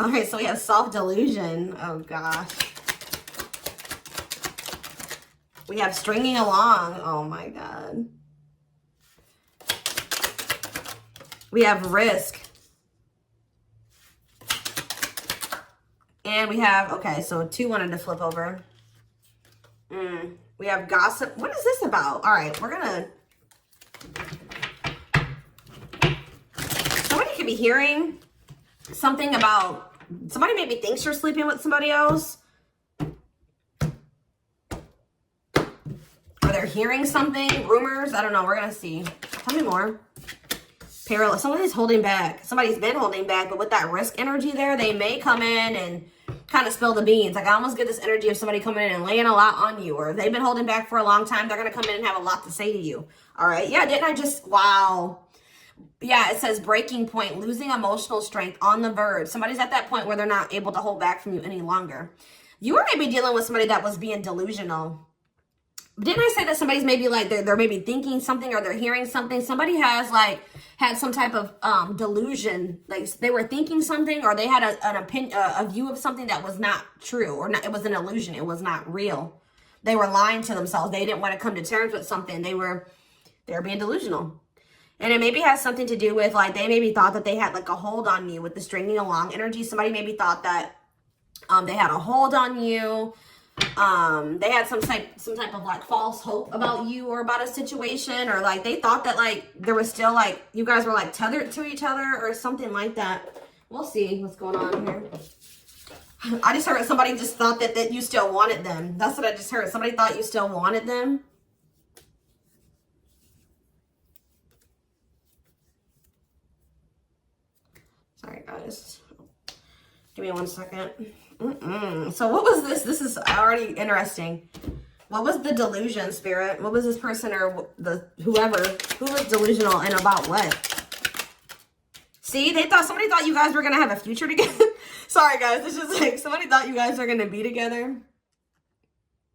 All right, so we have self-delusion. Oh, gosh. We have stringing along. Oh, my God. We have risk. And we have, okay, so 2 wanted to flip over. We have gossip. What is this about? All right, we're going to... Somebody could be hearing something about... Somebody maybe thinks you're sleeping with somebody else. Or they're hearing something. Rumors. I don't know. We're going to see. Tell me more. Parallel. Somebody's holding back. Somebody's been holding back. But with that risk energy there, they may come in and kind of spill the beans. Like, I almost get this energy of somebody coming in and laying a lot on you. Or if they've been holding back for a long time, they're going to come in and have a lot to say to you. All right. Yeah, didn't I just... Wow. Yeah, it says breaking point, losing emotional strength, on the verge. Somebody's at that point where they're not able to hold back from you any longer. You are maybe dealing with somebody that was being delusional. Didn't I say that somebody's maybe like, they're maybe thinking something or they're hearing something? Somebody has like had some type of delusion. Like they were thinking something or they had an opinion, a view of something that was not true or not, it was an illusion. It was not real. They were lying to themselves. They didn't want to come to terms with something. They were being delusional. And it maybe has something to do with like, they maybe thought that they had like a hold on you with the stringing along energy. Somebody maybe thought that they had a hold on you. They had some type of like false hope about you or about a situation, or like they thought that like there was still like you guys were like tethered to each other or something like that. We'll see what's going on here. I just heard somebody just thought that you still wanted them. That's what I just heard. Somebody thought you still wanted them. Sorry, guys. Give me 1 second. So what was this? This is already interesting. What was the delusion, Spirit? What was this person or whoever who was delusional and about what? See, somebody thought you guys were gonna have a future together. Sorry, guys. It's just like somebody thought you guys were gonna be together.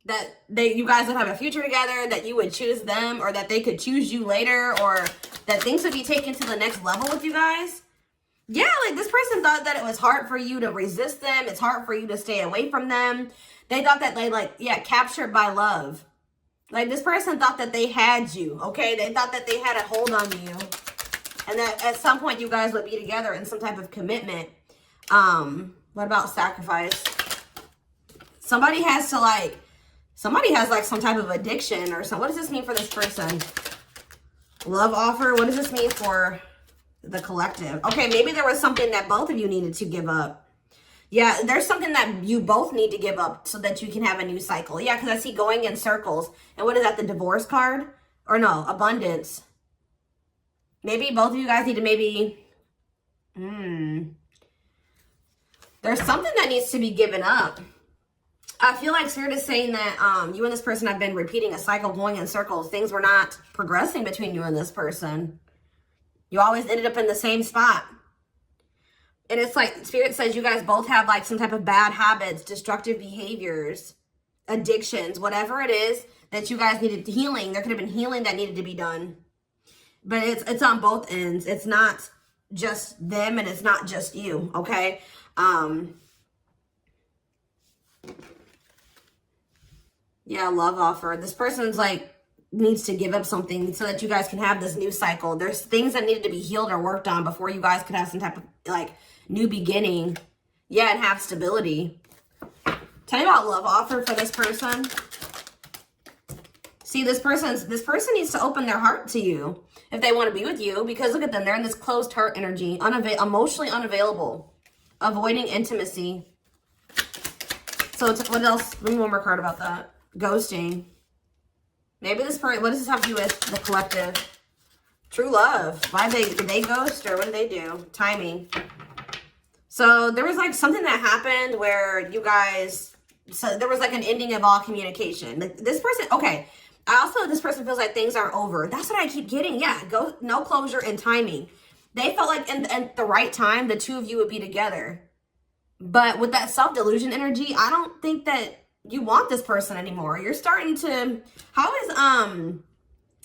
That you guys would have a future together. That you would choose them, or that they could choose you later, or that things would be taken to the next level with you guys. Yeah, like this person thought that it was hard for you to resist them. It's hard for you to stay away from them. They thought that they captured by love. Like this person thought that they had you, okay? They thought that they had a hold on you. And that at some point you guys would be together in some type of commitment. What about sacrifice? Somebody has like some type of addiction or something. What does this mean for this person? Love offer. What does this mean for the collective? Okay, maybe there was something that both of you needed to give up. Yeah, there's something that you both need to give up so that you can have a new cycle. Yeah, because I see going in circles. And what is that, the divorce card? Or no, abundance. Maybe both of you guys need to maybe... There's something that needs to be given up. I feel like Spirit is saying that you and this person have been repeating a cycle, going in circles. Things were not progressing between you and this person. You always ended up in the same spot. And it's like Spirit says you guys both have like some type of bad habits, destructive behaviors, addictions, whatever it is that you guys needed healing. There could have been healing that needed to be done. But it's on both ends. It's not just them and it's not just you, okay? Yeah, love offer. This person's like needs to give up something so that you guys can have this new cycle. There's things that needed to be healed or worked on before you guys could have some type of like new beginning. Yeah, and have stability. Tell me about love offer for this person. See, this person needs to open their heart to you if they want to be with you, because look at them. They're in this closed heart energy, emotionally unavailable, avoiding intimacy. So what else? Give me one more card about that. Ghosting. Maybe this person, what does this have to do with the collective? True love. Did they ghost or what did they do? Timing. So there was like something that happened where you guys, so there was like an ending of all communication. Like this person, okay. This person feels like things aren't over. That's what I keep getting. Yeah, no closure and timing. They felt like at the right time, the two of you would be together. But with that self-delusion energy, I don't think that you want this person anymore. You're starting to,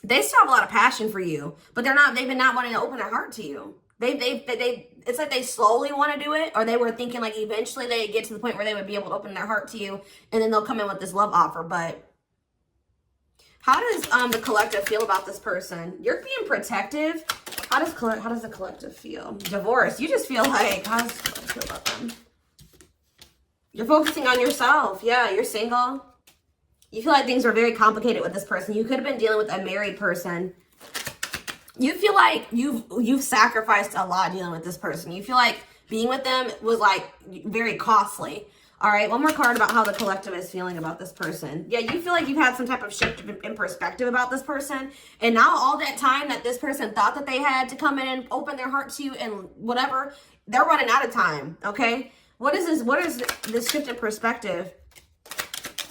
they still have a lot of passion for you, but they've been not wanting to open their heart to you. They've it's like they slowly want to do it, or they were thinking like eventually they get to the point where they would be able to open their heart to you, and then they'll come in with this love offer. But how does the collective feel about this person? You're being protective. How does the collective feel? Divorce. You just feel like, how does the collective feel about them? You're focusing on yourself. Yeah, you're single. You feel like things are very complicated with this person. You could have been dealing with a married person. You feel like you've sacrificed a lot dealing with this person. You feel like being with them was like very costly. All right, one more card about how the collective is feeling about this person. Yeah, you feel like you've had some type of shift in perspective about this person. And now all that time that this person thought that they had to come in and open their heart to you and whatever, they're running out of time, okay? What is this? What is this shift in perspective?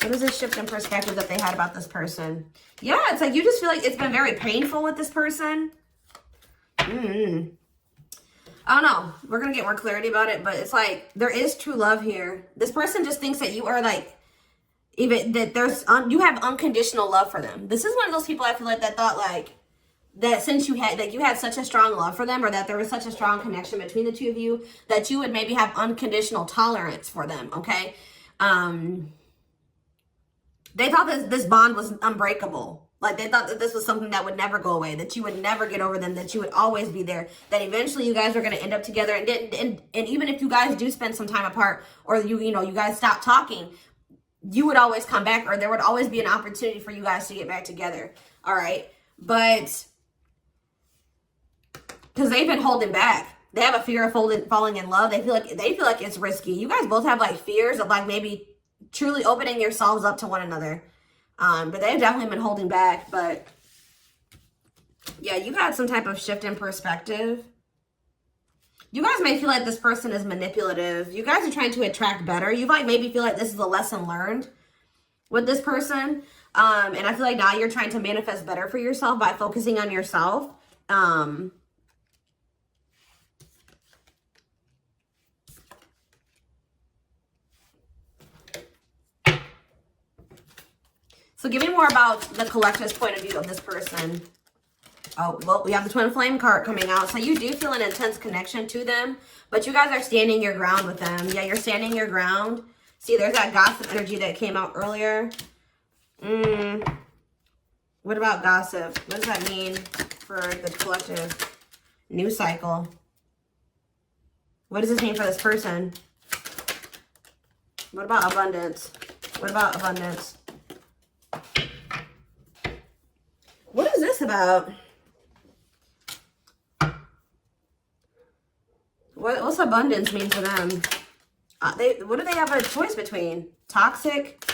What is this shift in perspective that they had about this person? Yeah, it's like you just feel like it's been very painful with this person. I don't know. We're going to get more clarity about it, but it's like there is true love here. This person just thinks that you are like, even that you have unconditional love for them. This is one of those people I feel like that thought like, that since you had such a strong love for them, or that there was such a strong connection between the two of you, that you would maybe have unconditional tolerance for them, okay? They thought this bond was unbreakable. Like, they thought that this was something that would never go away, that you would never get over them, that you would always be there, that eventually you guys are going to end up together. And even if you guys do spend some time apart, or you guys stop talking, you would always come back, or there would always be an opportunity for you guys to get back together. All right. But because they've been holding back. They have a fear of falling in love. They feel like it's risky. You guys both have like fears of like maybe truly opening yourselves up to one another. But they've definitely been holding back. But yeah, you've had some type of shift in perspective. You guys may feel like this person is manipulative. You guys are trying to attract better. You might maybe feel like this is a lesson learned with this person. And I feel like now you're trying to manifest better for yourself by focusing on yourself. So give me more about the collective's point of view of this person. Oh, well, we have the Twin Flame card coming out. So you do feel an intense connection to them, but you guys are standing your ground with them. Yeah, you're standing your ground. See, there's that gossip energy that came out earlier. What about gossip? What does that mean for the collective? News cycle. What does this mean for this person? What about abundance? What about abundance? What is this about? What's abundance mean for them? What do they have a choice between? Toxic?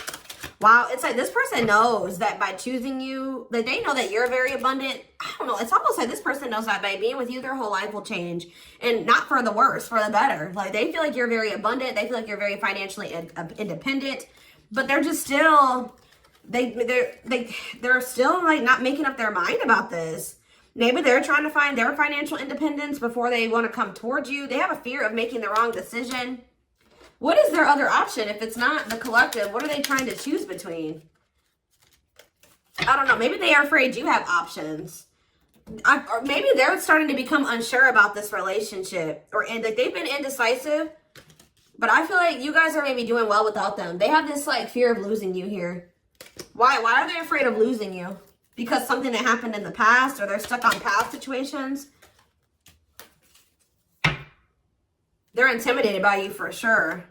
Wow, it's like this person knows that by choosing you, that they know that you're very abundant. I don't know. It's almost like this person knows that by being with you, their whole life will change. And not for the worse, for the better. Like, they feel like you're very abundant. They feel like you're very financially independent. But they're just still, they're still like not making up their mind about this. Maybe they're trying to find their financial independence before they want to come towards you. They have a fear of making the wrong decision. What is their other option if it's not the collective? What are they trying to choose between? I don't know. Maybe they are afraid you have options. Or maybe they're starting to become unsure about this relationship. And like they've been indecisive. But I feel like you guys are maybe doing well without them. They have this like fear of losing you here. Why? Why are they afraid of losing you? Because something that happened in the past, or they're stuck on past situations? They're intimidated by you for sure.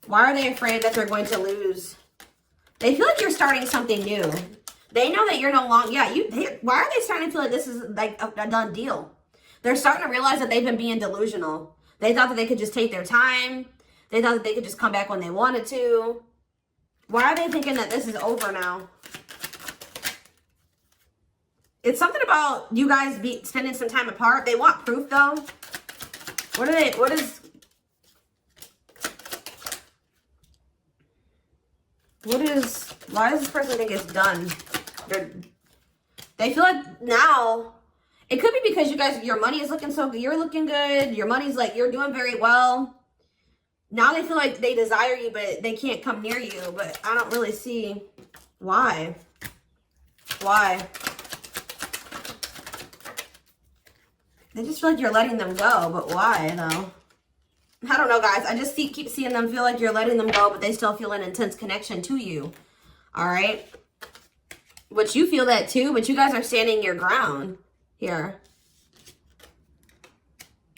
Why are they afraid that they're going to lose? They feel like you're starting something new. They know that you're no longer, why are they starting to feel like this is like a done deal? They're starting to realize that they've been being delusional. They thought that they could just take their time. They thought that they could just come back when they wanted to. Why are they thinking that this is over now? It's something about you guys spending some time apart. They want proof though. Why does this person think it's done? They feel like now, it could be because you guys, your money is looking so good. You're looking good. Your money's like, you're doing very well. Now they feel like they desire you, but they can't come near you. But I don't really see why. Why? They just feel like you're letting them go, but why though? I don't know, guys. I just keep seeing them feel like you're letting them go, but they still feel an intense connection to you. All right? But you feel that too, but you guys are standing your ground here.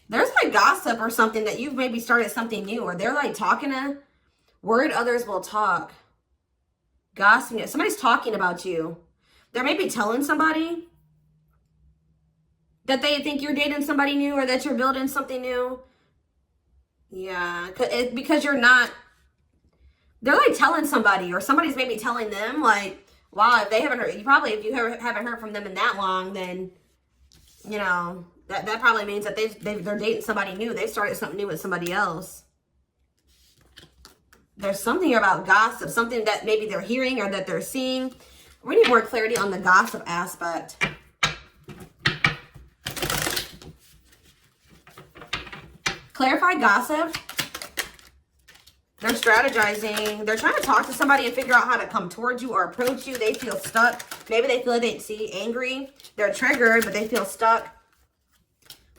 There's like gossip or something that you've maybe started something new, or they're like talking to, word others will talk. Gossiping. Somebody's talking about you. They're maybe telling somebody that they think you're dating somebody new or that you're building something new. Yeah, because you're not, they're like telling somebody, or somebody's maybe telling them like, wow, if they haven't heard, if you haven't heard from them in that long, then, you know, that probably means that they're dating somebody new. They started something new with somebody else. There's something here about gossip, something that maybe they're hearing or that they're seeing. We need more clarity on the gossip aspect. Clarify gossip. They're strategizing. They're trying to talk to somebody and figure out how to come towards you or approach you. They feel stuck. Maybe they feel like they see angry. They're triggered, but they feel stuck.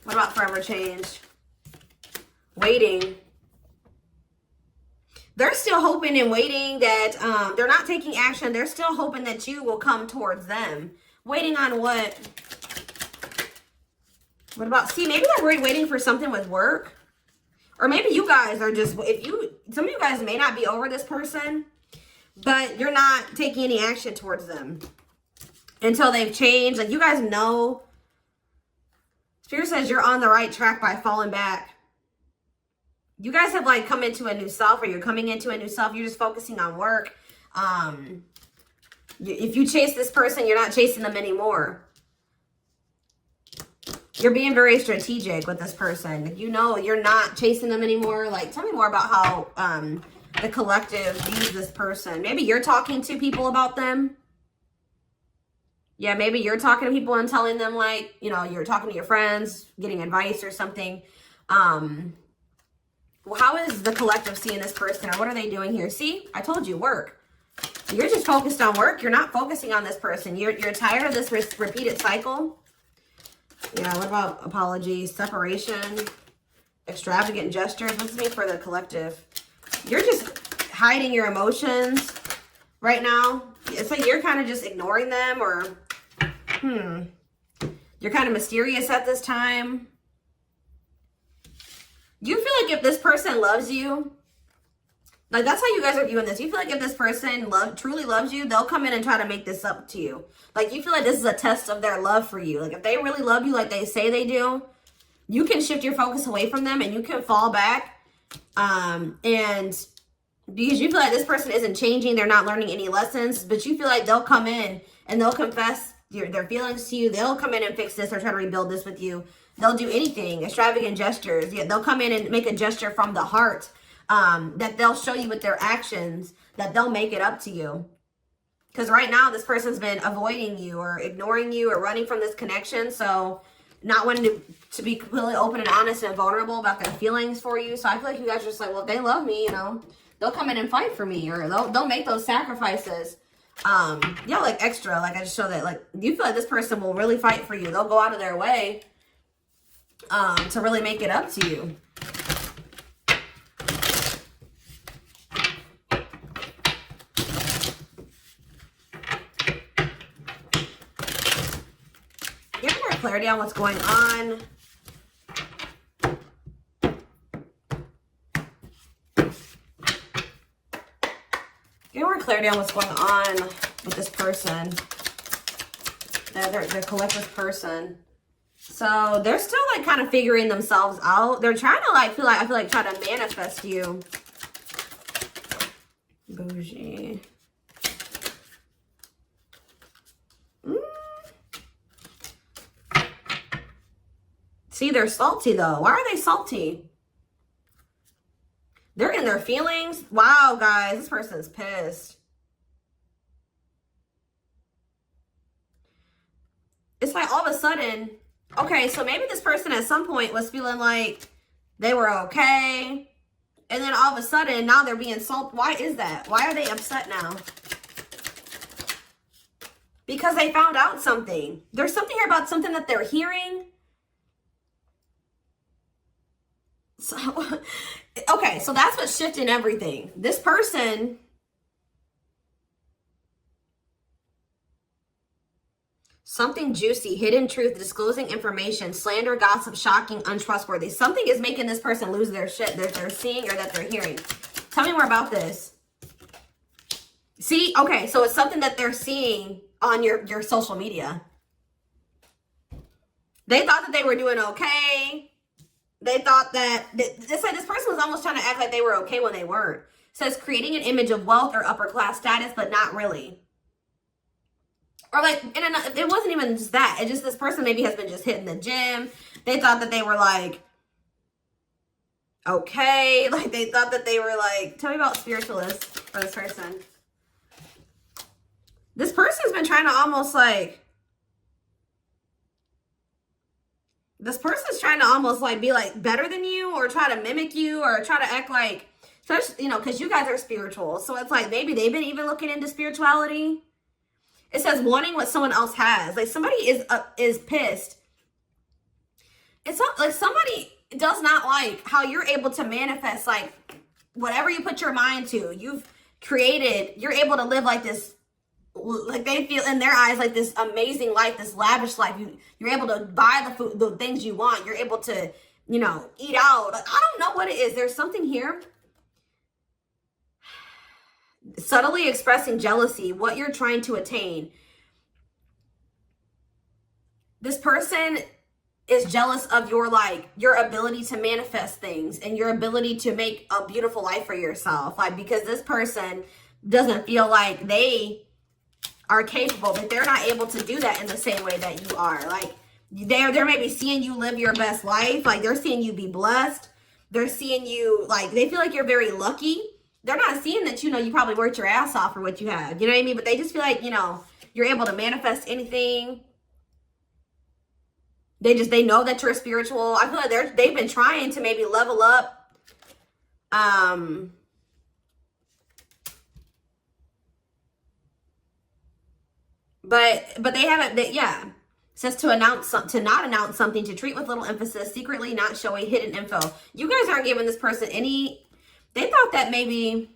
What about forever change? Waiting. They're still hoping and waiting that they're not taking action. They're still hoping that you will come towards them. Waiting on what? What about, see, maybe they're waiting for something with work. Or maybe you guys are just, some of you guys may not be over this person, but you're not taking any action towards them until they've changed. Like, you guys know, Spirit says you're on the right track by falling back. You guys have like come into a new self, or you're coming into a new self. You're just focusing on work. If you chase this person, you're not chasing them anymore. You're being very strategic with this person. You know, you're not chasing them anymore. Like, tell me more about how the collective views this person. Maybe you're talking to people about them. Yeah, maybe you're talking to people and telling them, like, you know, you're talking to your friends, getting advice or something. Well, how is the collective seeing this person, or what are they doing here? See, I told you, work. You're just focused on work. You're not focusing on this person. You're tired of this repeated cycle. Yeah, what about apologies, separation, extravagant gestures? What's it mean for the collective? You're just hiding your emotions right now. It's like you're kind of just ignoring them, or you're kind of mysterious at this time. You feel like if this person loves you, like, that's how you guys are viewing this. You feel like if this person truly loves you, they'll come in and try to make this up to you. Like, you feel like this is a test of their love for you. Like, if they really love you like they say they do, you can shift your focus away from them and you can fall back. And because you feel like this person isn't changing, they're not learning any lessons, but you feel like they'll come in and they'll confess their feelings to you. They'll come in and fix this or try to rebuild this with you. They'll do anything, extravagant gestures. Yeah, they'll come in and make a gesture from the heart. That they'll show you with their actions, that they'll make it up to you. Because right now, this person's been avoiding you or ignoring you or running from this connection. So not wanting to be completely open and honest and vulnerable about their feelings for you. So I feel like you guys are just like, well, if they love me, you know, they'll come in and fight for me, or they'll make those sacrifices. Yeah, like extra. Like, I just show that, like, you feel like this person will really fight for you. They'll go out of their way to really make it up to you. Give more clarity on what's going on. Give more clarity on what's going on with this person. Their collective person. So they're still like kind of figuring themselves out. They're trying to like I feel like try to manifest you. Bougie. See, they're salty though. Why are they salty? They're in their feelings. Wow, guys, this person's pissed. It's like all of a sudden, okay, so maybe this person at some point was feeling like they were okay. And then all of a sudden, now they're being salty. Why is that? Why are they upset now? Because they found out something. There's something here about something that they're hearing. So, okay, so that's what's shifting everything. This person, something juicy, hidden truth, disclosing information, slander, gossip, shocking, untrustworthy. Something is making this person lose their shit that they're seeing or that they're hearing. Tell me more about this. See, okay, so it's something that they're seeing on your social media. They thought that they were doing okay. They thought that, this person was almost trying to act like they were okay when they weren't. It says creating an image of wealth or upper class status, but not really. Or like, it wasn't even just that. It just, this person maybe has been just hitting the gym. They thought that they were like, okay. Like they thought that they were like, tell me about spiritualists for this person. This person's been trying to almost like, this person's trying to almost like be like better than you or try to mimic you or try to act like, you know, because you guys are spiritual. So it's like maybe they've been even looking into spirituality. It says wanting what someone else has. Like somebody is pissed. It's not like somebody does not like how you're able to manifest like whatever you put your mind to. You've created, you're able to live like this. Like they feel in their eyes like this amazing life, this lavish life. You're able to buy the food, the things you want. You're able to, you know, eat out. Like, I don't know what it is. There's something here. Subtly expressing jealousy, what you're trying to attain. This person is jealous of your your ability to manifest things and your ability to make a beautiful life for yourself. Like because this person doesn't feel like they are capable, but they're not able to do that in the same way that you are. Like they're maybe seeing you live your best life. Like they're seeing you be blessed. They're seeing you like, they feel like you're very lucky. They're not seeing that, you know, you probably worked your ass off for what you have. You know what I mean? But they just feel like, you know, you're able to manifest anything. They know that you're spiritual. I feel like they've been trying to maybe level up. But they haven't, yeah. It says to not announce something, to treat with little emphasis, secretly not showing hidden info. You guys aren't giving this person any, they thought that maybe,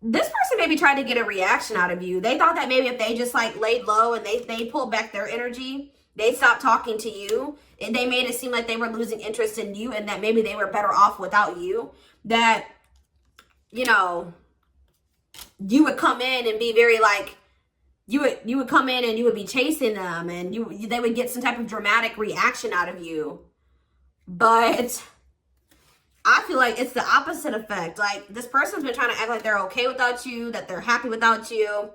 this person maybe tried to get a reaction out of you. They thought that maybe if they just like laid low and they pulled back their energy, they stopped talking to you and they made it seem like they were losing interest in you and that maybe they were better off without you. That, you know, you would come in and be very like, you would come in and you would be chasing them and they would get some type of dramatic reaction out of you. But I feel like it's the opposite effect. Like this person's been trying to act like they're okay without you, that they're happy without you.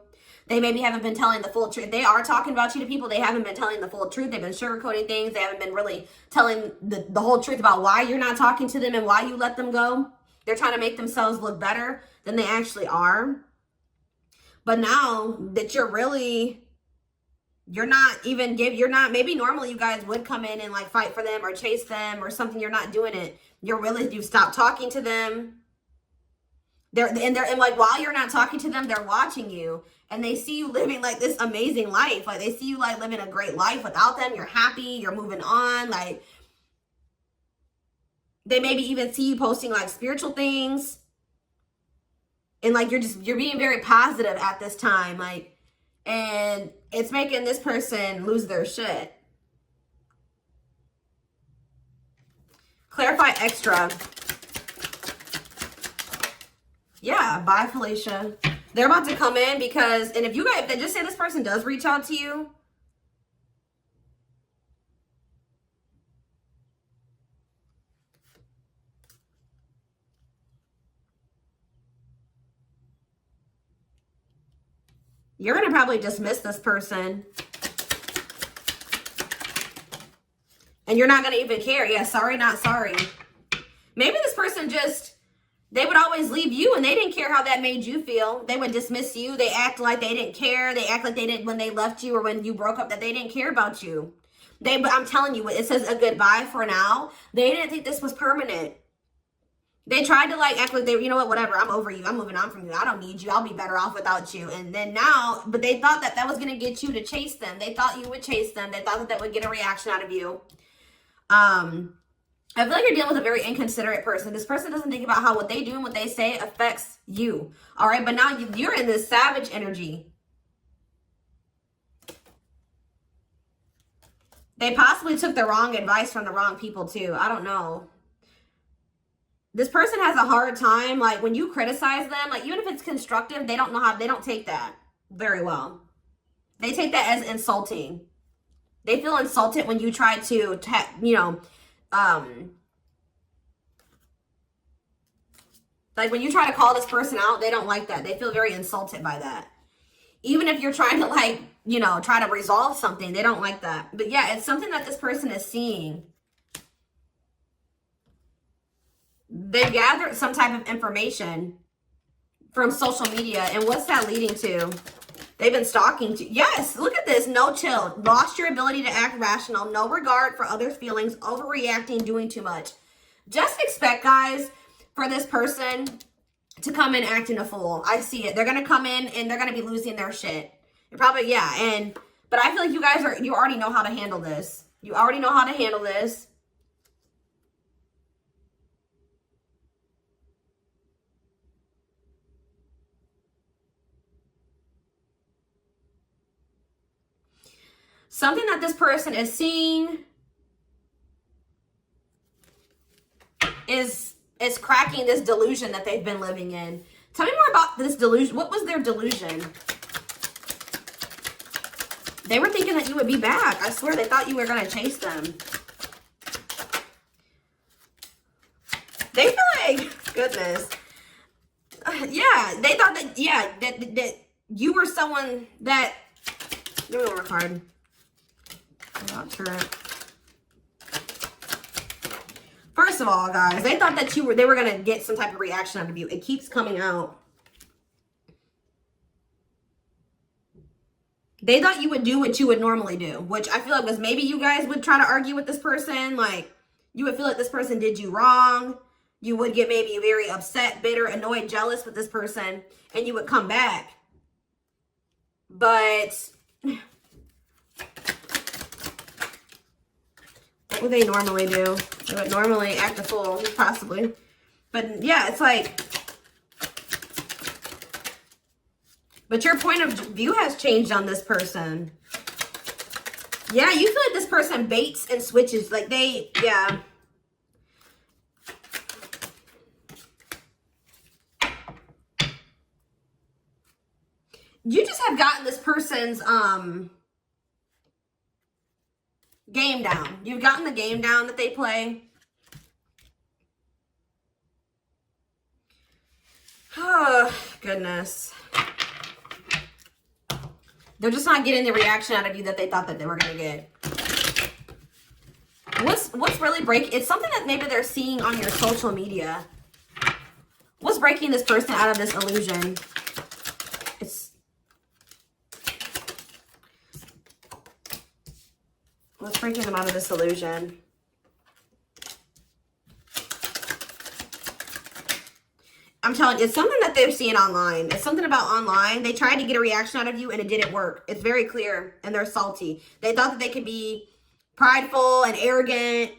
They maybe haven't been telling the full truth. They are talking about you to people. They haven't been telling the full truth. They've been sugarcoating things. They haven't been really telling the whole truth about why you're not talking to them and why you let them go. They're trying to make themselves look better than they actually are. But now that you're not, maybe normally you guys would come in and like fight for them or chase them or something. You're not doing it. You've stopped talking to them. And like while you're not talking to them, they're watching you and they see you living like this amazing life. Like they see you like living a great life without them. You're happy, you're moving on. Like they maybe even see you posting like spiritual things. And like you're being very positive at this time. Like, and it's making this person lose their shit. Clarify extra. Yeah, bye, Felicia. They're about to come in because, and if you guys, just say this person does reach out to you. You're going to probably dismiss this person. And you're not going to even care. Yeah, sorry, not sorry. Maybe this person just, they would always leave you and they didn't care how that made you feel. They would dismiss you. They act like they didn't care. They act like they didn't when they left you or when you broke up, that they didn't care about you. But I'm telling you, it says a goodbye for now. They didn't think this was permanent. They tried to like act like they, you know what, whatever, I'm over you. I'm moving on from you. I don't need you. I'll be better off without you. And then now, but they thought that was going to get you to chase them. They thought you would chase them. They thought that would get a reaction out of you. I feel like you're dealing with a very inconsiderate person. This person doesn't think about how what they do and what they say affects you. All right, but now you're in this savage energy. They possibly took the wrong advice from the wrong people too. I don't know. This person has a hard time, like when you criticize them, like even if it's constructive, they don't know how, they don't take that very well. They take that as insulting. They feel insulted when you try to, you know, like when you try to call this person out, they don't like that. They feel very insulted by that. Even if you're trying to, like, you know, try to resolve something, they don't like that. But yeah, it's something that this person is seeing. They've gathered some type of information from social media. And what's that leading to? They've been stalking to. Yes, look at this. No chill. Lost your ability to act rational. No regard for others' feelings. Overreacting. Doing too much. Just expect, guys, for this person to come in acting a fool. I see it. They're going to come in and they're going to be losing their shit. You're probably, yeah. But I feel like you guys you already know how to handle this. You already know how to handle this. Something that this person is seeing is cracking this delusion that they've been living in. Tell me more about this delusion. What was their delusion? They were thinking that you would be back. I swear they thought you were going to chase them. They feel like, goodness. Yeah, they thought that, yeah, that you were someone that, give me one more card. Not sure. First of all, guys, they thought that they were going to get some type of reaction out of you. It keeps coming out. They thought you would do what you would normally do, which I feel like was maybe you guys would try to argue with this person. Like, you would feel like this person did you wrong. You would get maybe very upset, bitter, annoyed, jealous with this person, and you would come back. But what would they normally do? They would normally act a fool, possibly. But yeah, it's like, but your point of view has changed on this person. Yeah, you feel like this person baits and switches. Like yeah. You just have gotten this person's game down. You've gotten the game down that they play. Oh, goodness. They're just not getting the reaction out of you that they thought that they were going to get. What's really breaking? It's something that maybe they're seeing on your social media. What's breaking this person out of this illusion? What's breaking them out of this illusion? I'm telling you, it's something that they've seen online. It's something about online. They tried to get a reaction out of you and it didn't work. It's very clear and they're salty. They thought that they could be prideful and arrogant.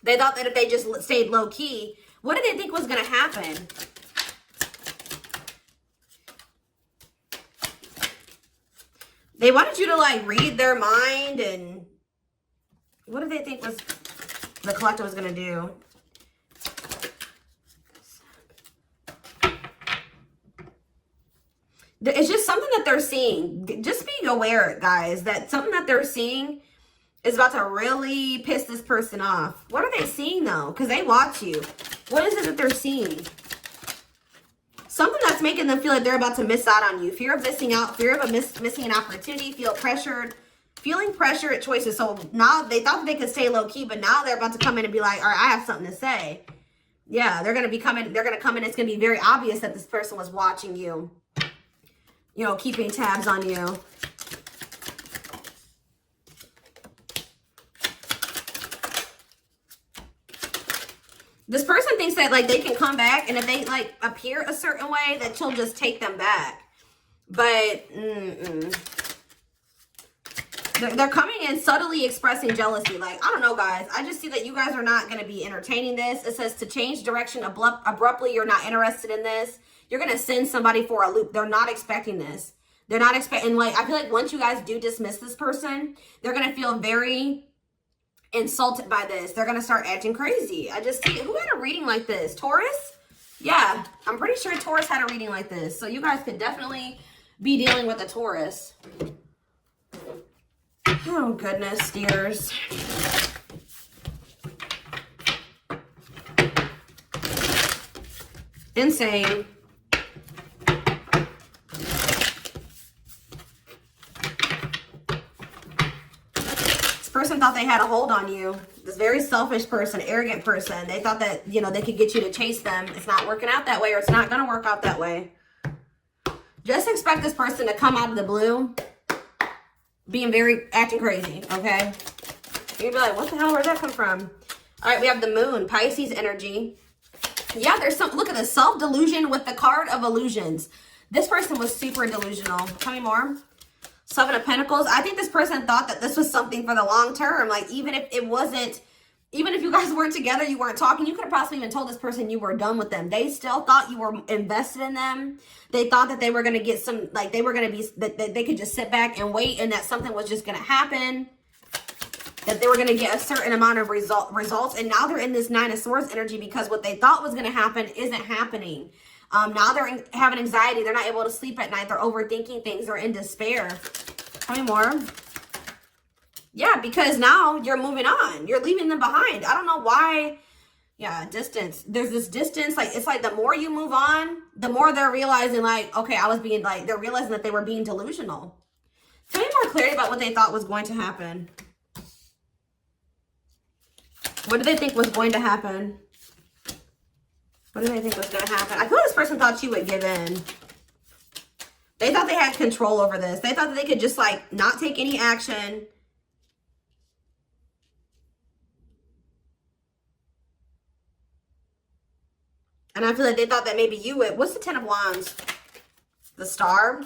They thought that if they just stayed low key, what did they think was going to happen? They wanted you to like read their mind, and what did they think was the collector was going to do? It's just something that they're seeing. Just being aware, guys, that something that they're seeing is about to really piss this person off. What are they seeing, though? Because they watch you. What is it that they're seeing? Something that's making them feel like they're about to miss out on you. Fear of missing out. Fear of missing an opportunity. Feel pressured. Feeling pressure at choices. So now they thought that they could stay low-key, but now they're about to come in and be like, all right, I have something to say. Yeah, they're going to be coming. They're going to come in. It's going to be very obvious that this person was watching you. You know, keeping tabs on you. This person thinks that, like, they can come back, and if they, like, appear a certain way, that she'll just take them back. But, They're coming in subtly expressing jealousy. Like, I don't know, guys. I just see that you guys are not going to be entertaining this. It says to change direction abruptly. You're not interested in this. You're going to send somebody for a loop. They're not expecting this. They're not expecting, like, I feel like once you guys do dismiss this person, they're going to feel very insulted by this. They're going to start acting crazy. I just see, who had a reading like this? Taurus? Yeah, I'm pretty sure Taurus had a reading like this. So you guys could definitely be dealing with a Taurus. Oh, goodness, dears. Insane. This person thought they had a hold on you. This very selfish person, arrogant person. They thought that, you know, they could get you to chase them. It's not working out that way, or it's not going to work out that way. Just expect this person to come out of the blue being acting crazy, okay? You'd be like, what the hell, where'd that come from? All right, we have the moon, Pisces energy. Yeah, there's some, look at this, self-delusion with the card of illusions. This person was super delusional. Tell me more. Seven of Pentacles. I think this person thought that this was something for the long term. Like, even if it wasn't, even if you guys weren't together, you weren't talking, you could have possibly even told this person you were done with them. They still thought you were invested in them. They thought that they were going to get some, like, they were going to be, that they could just sit back and wait, and that something was just going to happen. That they were going to get a certain amount of results. And now they're in this Nine of Swords energy because what they thought was going to happen isn't happening. Now they're having anxiety. They're not able to sleep at night. They're overthinking things. They're in despair. Tell me more. Yeah, because now you're moving on. You're leaving them behind. I don't know why. Yeah, distance. There's this distance. Like, it's like the more you move on, the more they're realizing, like, okay, I was being, like, they're realizing that they were being delusional. Tell me more clarity about what they thought was going to happen. What did they think was going to happen? What did they think was going to happen? I feel like this person thought you would give in. They thought they had control over this. They thought that they could just, like, not take any action. And I feel like they thought that maybe you would. What's the Ten of Wands? The Star?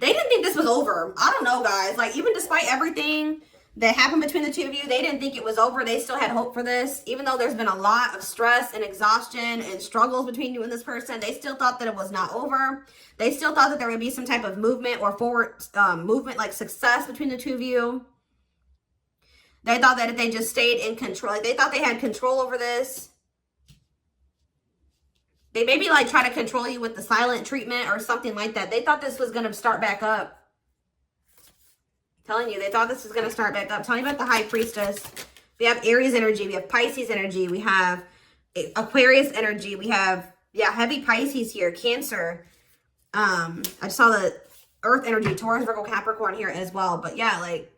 They didn't think this was over. I don't know, guys. Like, even despite everything that happened between the two of you, they didn't think it was over. They still had hope for this. Even though there's been a lot of stress and exhaustion and struggles between you and this person, they still thought that it was not over. They still thought that there would be some type of movement or forward movement, like success between the two of you. They thought that if they just stayed in control, like they thought they had control over this. They maybe like try to control you with the silent treatment or something like that. They thought this was going to start back up. Telling you, they thought this was going to start back up. Tell me about the High Priestess. We have Aries energy. We have Pisces energy. We have Aquarius energy. We have, yeah, heavy Pisces here. Cancer. I just saw the Earth energy. Taurus, Virgo, Capricorn here as well. But yeah, like,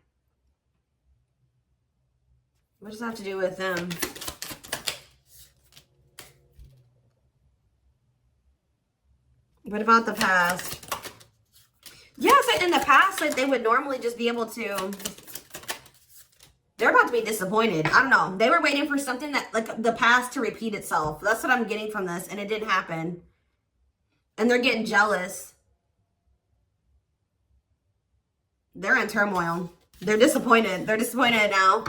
what does that have to do with them? What about the past? Yes, in the past, like, they would normally just be able to, they're about to be disappointed. I don't know. They were waiting for something that, like, the past to repeat itself. That's what I'm getting from this, and it didn't happen. And they're getting jealous. They're in turmoil. They're disappointed. They're disappointed now.